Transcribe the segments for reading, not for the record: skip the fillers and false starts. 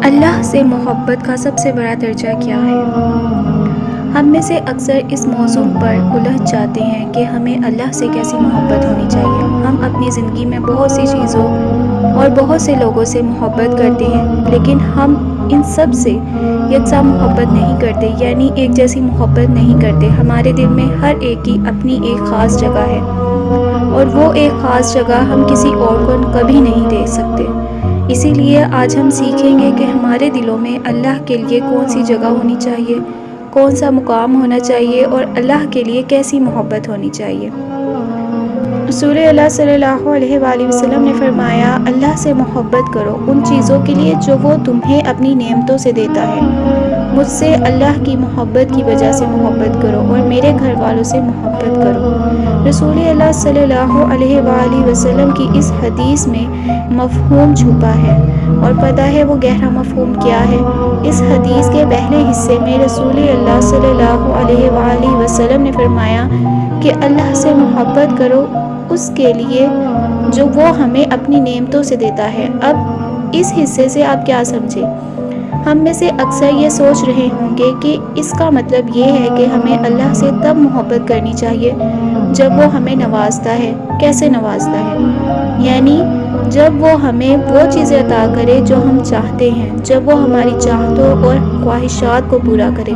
اللہ سے محبت کا سب سے بڑا درجہ کیا ہے؟ ہم میں سے اکثر اس موضوع پر الجھ جاتے ہیں کہ ہمیں اللہ سے کیسی محبت ہونی چاہیے۔ ہم اپنی زندگی میں بہت سی چیزوں اور بہت سے لوگوں سے محبت کرتے ہیں، لیکن ہم ان سب سے یکساں محبت نہیں کرتے، یعنی ایک جیسی محبت نہیں کرتے۔ ہمارے دل میں ہر ایک کی اپنی ایک خاص جگہ ہے، اور وہ ایک خاص جگہ ہم کسی اور کو کبھی نہیں دے سکتے۔ اسی لیے آج ہم سیکھیں گے کہ ہمارے دلوں میں اللہ کے لیے کون سی جگہ ہونی چاہیے، کون سا مقام ہونا چاہیے، اور اللہ کے لیے کیسی محبت ہونی چاہیے۔ رسول اللہ صلی اللہ علیہ وآلہ وسلم نے فرمایا، اللہ سے محبت کرو ان چیزوں کے لیے جو وہ تمہیں اپنی نعمتوں سے دیتا ہے۔ مجھ سے اللہ کی محبت کی وجہ سے محبت کرو اور میرے گھر والوں سے محبت کرو۔ رسول اللہ صلی اللہ علیہ وآلہ وسلم کی اس حدیث میں مفہوم چھپا ہے، اور پتہ ہے وہ گہرا مفہوم کیا ہے؟ اس حدیث کے پہلے حصے میں رسول اللہ صلی اللہ علیہ وآلہ وسلم نے فرمایا کہ اللہ سے محبت کرو اس کے لیے جو وہ ہمیں اپنی نعمتوں سے دیتا ہے۔ اب اس حصے سے آپ کیا سمجھے؟ ہم میں سے اکثر یہ سوچ رہے ہوں گے کہ اس کا مطلب یہ ہے کہ ہمیں اللہ سے تب محبت کرنی چاہیے جب وہ ہمیں نوازتا ہے۔ کیسے نوازتا ہے؟ یعنی جب وہ ہمیں وہ چیزیں عطا کرے جو ہم چاہتے ہیں، جب وہ ہماری چاہتوں اور خواہشات کو پورا کرے،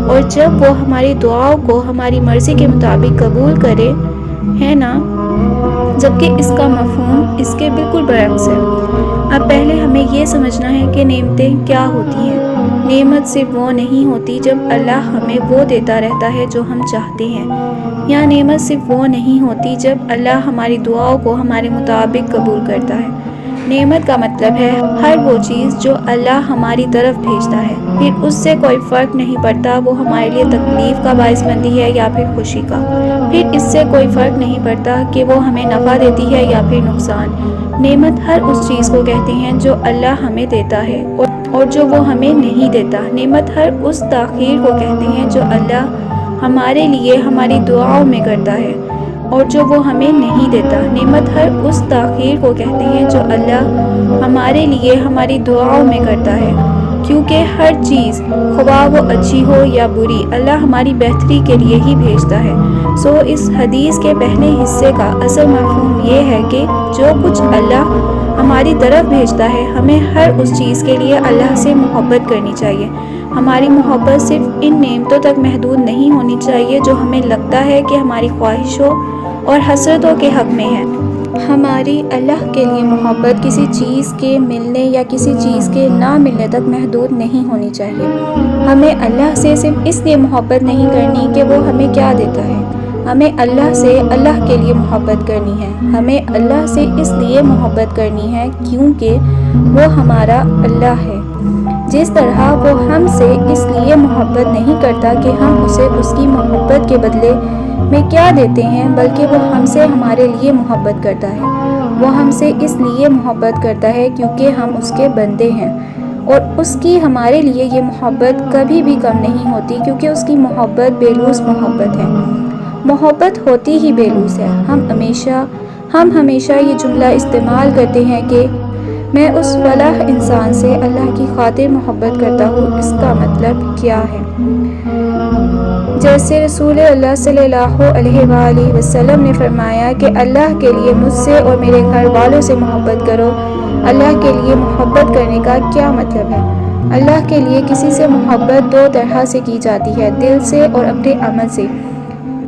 اور جب وہ ہماری دعاؤں کو ہماری مرضی کے مطابق قبول کرے، ہے نا؟ جبکہ اس کا مفہوم اس کے بالکل برعکس ہے۔ اب پہلے ہمیں یہ سمجھنا ہے کہ نعمتیں کیا ہوتی ہیں۔ نعمت صرف وہ نہیں ہوتی جب اللہ ہمیں وہ دیتا رہتا ہے جو ہم چاہتے ہیں، یا نعمت صرف وہ نہیں ہوتی جب اللہ ہماری دعاؤں کو ہمارے مطابق قبول کرتا ہے۔ نعمت کا مطلب ہے ہر وہ چیز جو اللہ ہماری طرف بھیجتا ہے، پھر اس سے کوئی فرق نہیں پڑتا وہ ہمارے لیے تکلیف کا باعث بنتی ہے یا پھر خوشی کا۔ پھر اس سے کوئی فرق نہیں پڑتا کہ وہ ہمیں نفع دیتی ہے یا پھر نقصان۔ نعمت ہر اس چیز کو کہتے ہیں جو اللہ ہمیں دیتا ہے اور جو وہ ہمیں نہیں دیتا۔ نعمت ہر اس تاخیر کو کہتے ہیں جو اللہ ہمارے لیے ہماری دعاؤں میں کرتا ہے اور جو وہ ہمیں نہیں دیتا۔ نعمت ہر اس تاخیر کو کہتے ہیں جو اللہ ہمارے لیے ہماری دعاؤں میں کرتا ہے، کیونکہ ہر چیز خواہ وہ اچھی ہو یا بری اللہ ہماری بہتری کے لیے ہی بھیجتا ہے۔ اس حدیث کے پہلے حصے کا اصل مفہوم یہ ہے کہ جو کچھ اللہ ہماری طرف بھیجتا ہے، ہمیں ہر اس چیز کے لیے اللہ سے محبت کرنی چاہیے۔ ہماری محبت صرف ان نعمتوں تک محدود نہیں ہونی چاہیے جو ہمیں لگتا ہے کہ ہماری خواہشوں اور حسرتوں کے حق میں ہے۔ ہماری اللہ کے لیے محبت کسی چیز کے ملنے یا کسی چیز کے نہ ملنے تک محدود نہیں ہونی چاہیے۔ ہمیں اللہ سے صرف اس لیے محبت نہیں کرنی کہ وہ ہمیں کیا دیتا ہے، ہمیں اللہ سے اللہ کے لیے محبت کرنی ہے۔ ہمیں اللہ سے اس لیے محبت کرنی ہے کیونکہ وہ ہمارا اللہ ہے۔ جس طرح وہ ہم سے اس لیے محبت نہیں کرتا کہ ہم اسے اس کی محبت کے بدلے میں کیا دیتے ہیں، بلکہ وہ ہم سے ہمارے لیے محبت کرتا ہے۔ وہ ہم سے اس لیے محبت کرتا ہے کیونکہ ہم اس کے بندے ہیں، اور اس کی ہمارے لیے یہ محبت کبھی بھی کم نہیں ہوتی، کیونکہ اس کی محبت بے لوث محبت ہے۔ محبت ہوتی ہی بے لوث ہے۔ ہم ہمیشہ یہ جملہ استعمال کرتے ہیں کہ میں اس فلاں انسان سے اللہ کی خاطر محبت کرتا ہوں۔ اس کا مطلب کیا ہے؟ جیسے رسول اللہ صلی اللہ علیہ وآلہ وسلم نے فرمایا کہ اللہ کے لیے مجھ سے اور میرے گھر والوں سے محبت کرو۔ اللہ کے لیے محبت کرنے کا کیا مطلب ہے؟ اللہ کے لیے کسی سے محبت دو طرح سے کی جاتی ہے، دل سے اور اپنے عمل سے۔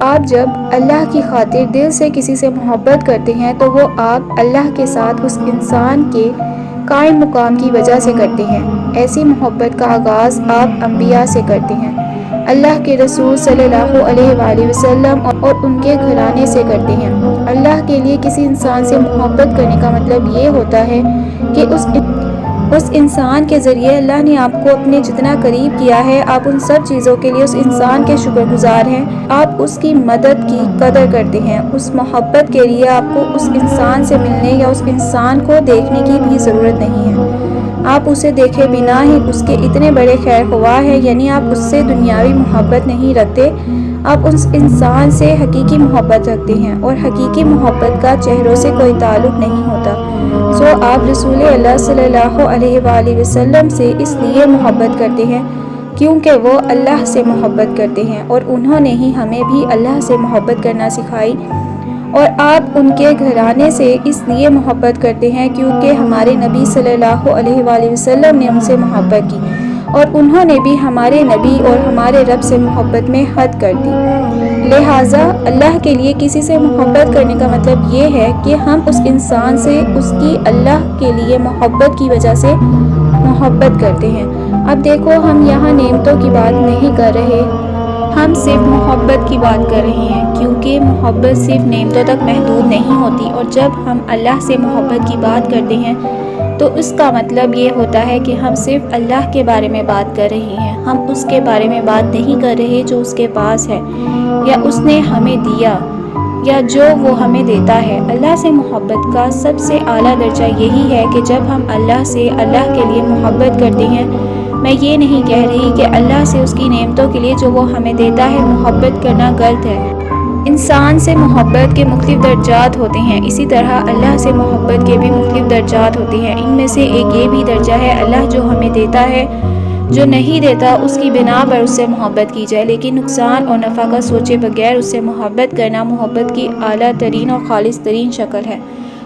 آپ جب اللہ کی خاطر دل سے کسی سے محبت کرتے ہیں تو وہ آپ اللہ کے ساتھ اس انسان کے قائم مقام کی وجہ سے کرتے ہیں۔ ایسی محبت کا آغاز آپ انبیاء سے کرتے ہیں، اللہ کے رسول صلی اللہ علیہ وآلہ وسلم اور ان کے گھرانے سے کرتے ہیں۔ اللہ کے لیے کسی انسان سے محبت کرنے کا مطلب یہ ہوتا ہے کہ اس انسان کے ذریعے اللہ نے آپ کو اپنے جتنا قریب کیا ہے، آپ ان سب چیزوں کے لیے اس انسان کے شکر گزار ہیں، آپ اس کی مدد کی قدر کرتے ہیں۔ اس محبت کے لیے آپ کو اس انسان سے ملنے یا اس انسان کو دیکھنے کی بھی ضرورت نہیں ہے۔ آپ اسے دیکھے بنا ہی اس کے اتنے بڑے خیر خواہ ہیں، یعنی آپ اس سے دنیاوی محبت نہیں رکھتے، آپ اس انسان سے حقیقی محبت رکھتے ہیں، اور حقیقی محبت کا چہروں سے کوئی تعلق نہیں ہوتا۔ آپ رسول اللہ صلی اللہ علیہ وآلہ وسلم سے اس لیے محبت کرتے ہیں کیونکہ وہ اللہ سے محبت کرتے ہیں، اور انہوں نے ہی ہمیں بھی اللہ سے محبت کرنا سکھائی۔ اور آپ ان کے گھرانے سے اس لیے محبت کرتے ہیں کیونکہ ہمارے نبی صلی اللہ علیہ وآلہ وسلم نے ان سے محبت کی، اور انہوں نے بھی ہمارے نبی اور ہمارے رب سے محبت میں حد کر دی۔ لہٰذا اللہ کے لیے کسی سے محبت کرنے کا مطلب یہ ہے کہ ہم اس انسان سے اس کی اللہ کے لیے محبت کی وجہ سے محبت کرتے ہیں۔ اب دیکھو، ہم یہاں نعمتوں کی بات نہیں کر رہے، ہم صرف محبت کی بات کر رہے ہیں، کیونکہ محبت صرف نعمتوں تک محدود نہیں ہوتی، اور جب ہم اللہ سے محبت کی بات کرتے ہیں تو اس کا مطلب یہ ہوتا ہے کہ ہم صرف اللہ کے بارے میں بات کر رہے ہیں، ہم اس کے بارے میں بات نہیں کر رہے جو اس کے پاس ہے یا اس نے ہمیں دیا یا جو وہ ہمیں دیتا ہے۔ اللہ سے محبت کا سب سے اعلیٰ درجہ یہی ہے کہ جب ہم اللہ سے اللہ کے لیے محبت کرتے ہیں، میں یہ نہیں کہہ رہی کہ اللہ سے اس کی نعمتوں کے لیے جو وہ ہمیں دیتا ہے محبت کرنا غلط ہے۔ انسان سے محبت کے مختلف درجات ہوتے ہیں، اسی طرح اللہ سے محبت کے بھی مختلف درجات ہوتے ہیں۔ ان میں سے ایک یہ بھی درجہ ہے اللہ جو ہمیں دیتا ہے، جو نہیں دیتا اس کی بنا پر اس سے محبت کی جائے، لیکن نقصان اور نفع کا سوچے بغیر اس سے محبت کرنا محبت کی اعلیٰ ترین اور خالص ترین شکل ہے۔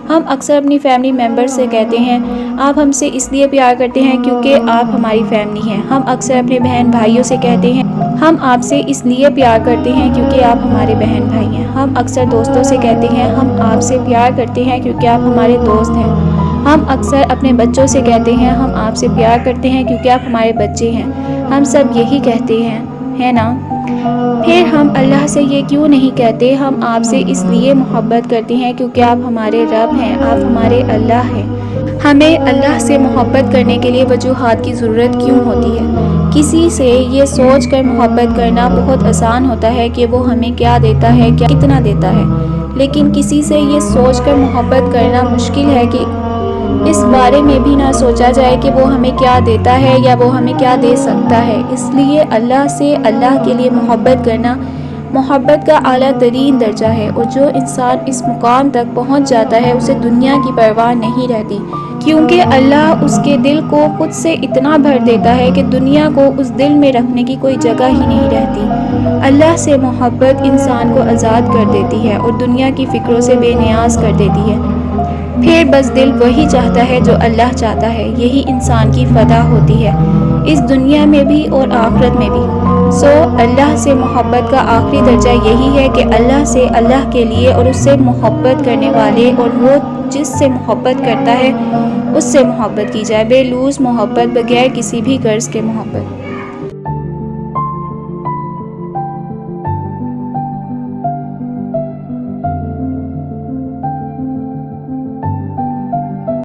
ہم اکثر اپنی فیملی ممبر سے کہتے ہیں آپ ہم سے اس لیے پیار کرتے ہیں کیونکہ آپ ہماری فیملی ہیں۔ ہم اکثر اپنے بہن بھائیوں سے کہتے ہیں ہم آپ سے اس لیے پیار کرتے ہیں کیونکہ آپ ہمارے بہن بھائی ہیں۔ ہم اکثر دوستوں سے کہتے ہیں ہم آپ سے پیار کرتے ہیں کیونکہ آپ ہمارے دوست ہیں۔ ہم اکثر اپنے بچوں سے کہتے ہیں ہم آپ سے پیار کرتے ہیں کیونکہ آپ ہمارے بچے ہیں۔ ہم سب یہی کہتے ہیں، ہے نا؟ پھر ہم اللہ سے یہ کیوں نہیں کہتے ہم آپ سے اس لیے محبت کرتے ہیں کیونکہ آپ ہمارے رب ہیں، آپ ہمارے اللہ ہیں۔ ہمیں اللہ سے محبت کرنے کے لیے وجوہات کی ضرورت کیوں ہوتی ہے؟ کسی سے یہ سوچ کر محبت کرنا بہت آسان ہوتا ہے کہ وہ ہمیں کیا دیتا ہے، کتنا دیتا ہے، لیکن کسی سے یہ سوچ کر محبت کرنا مشکل ہے کہ اس بارے میں بھی نہ سوچا جائے کہ وہ ہمیں کیا دیتا ہے یا وہ ہمیں کیا دے سکتا ہے۔ اس لیے اللہ سے اللہ کے لیے محبت کرنا محبت کا اعلیٰ ترین درجہ ہے، اور جو انسان اس مقام تک پہنچ جاتا ہے اسے دنیا کی پرواہ نہیں رہتی، کیونکہ اللہ اس کے دل کو خود سے اتنا بھر دیتا ہے کہ دنیا کو اس دل میں رکھنے کی کوئی جگہ ہی نہیں رہتی۔ اللہ سے محبت انسان کو آزاد کر دیتی ہے اور دنیا کی فکروں سے بے نیاز کر دیتی ہے۔ پھر بس دل وہی چاہتا ہے جو اللہ چاہتا ہے، یہی انسان کی فتح ہوتی ہے، اس دنیا میں بھی اور آخرت میں بھی۔ اللہ سے محبت کا آخری درجہ یہی ہے کہ اللہ سے اللہ کے لیے اور اس سے محبت کرنے والے اور وہ جس سے محبت کرتا ہے اس سے محبت کی جائے، بے لوث محبت، بغیر کسی بھی غرض کے محبت۔